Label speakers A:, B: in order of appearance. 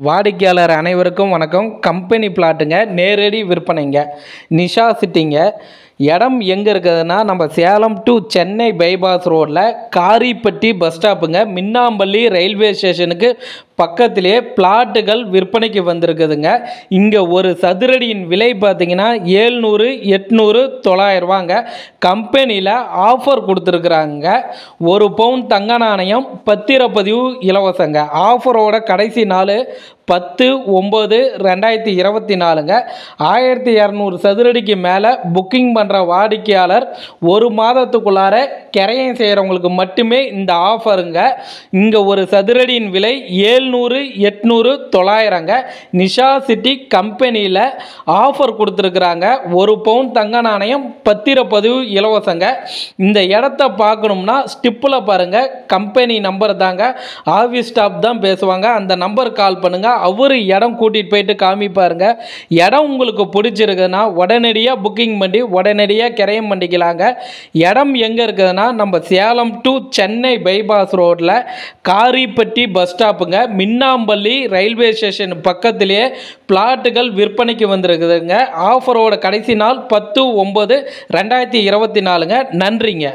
A: வாடிக்கையாளர் அனைவருக்கும் வணக்கம். கம்பெனி பிளாட்டுங்க, நேரடி விற்பனைங்க, நிஷா சிட்டிங்க. இடம் எங்கே இருக்குதுன்னா, நம்ம சேலம் டு சென்னை பைபாஸ் ரோடில் காரிப்பட்டி பஸ் ஸ்டாப்புங்க. மின்னாம்பள்ளி ரயில்வே ஸ்டேஷனுக்கு பக்கத்திலேயே பிளாட்டுகள் விற்பனைக்கு வந்திருக்குதுங்க. இங்கே ஒரு சதுரடியின் விலை பார்த்தீங்கன்னா 700, 800, 900 ரூபாங்க. கம்பெனியில் ஆஃபர் கொடுத்துருக்குறாங்க. 1 பவுன் தங்க நாணயம், பத்திரப்பதிவு இலவசங்க. ஆஃபரோட கடைசி நாள் 10/9/2024ங்க. 1200 சதுரடிக்கு மேலே புக்கிங் பண்ணுற வாடிக்கையாளர் 1 மாதத்துக்குள்ளார கிரையம் செய்கிறவங்களுக்கு மட்டுமே இந்த ஆஃபருங்க. இங்கே ஒரு சதுரடியின் விலை 700, 800, 900ங்க. நிஷா சிட்டி கம்பெனியில் ஆஃபர் கொடுத்துருக்குறாங்க. 1 பவுன் தங்க நாணயம், பத்திரப்பதிவு இலவசங்க. இந்த இடத்த பார்க்கணும்னா ஸ்டிப்பில் பாருங்கள், கம்பெனி நம்பர் தாங்க. ஆஃபீஸ் ஸ்டாஃப் தான் பேசுவாங்க. அந்த நம்பர் கால் பண்ணுங்கள். அவர் இடம் கூட்டிகிட்டு போயிட்டு காமிப்பாருங்க. இடம் உங்களுக்கு பிடிச்சிருக்குன்னா உடனடியாக புக்கிங் பண்ணி உடனடியாக கிரையம் பண்ணிக்கலாங்க. இடம் எங்கே இருக்குதுன்னா, நம்ம சேலம் டு சென்னை பைபாஸ் ரோட்டில் காரிப்பட்டி பஸ் ஸ்டாப்புங்க. மின்னாம்பள்ளி ரயில்வே ஸ்டேஷன் பக்கத்திலேயே பிளாட்டுகள் விற்பனைக்கு வந்திருக்குதுங்க. ஆஃபரோட கடைசி நாள் 10/9/2024ங்க. நன்றிங்க.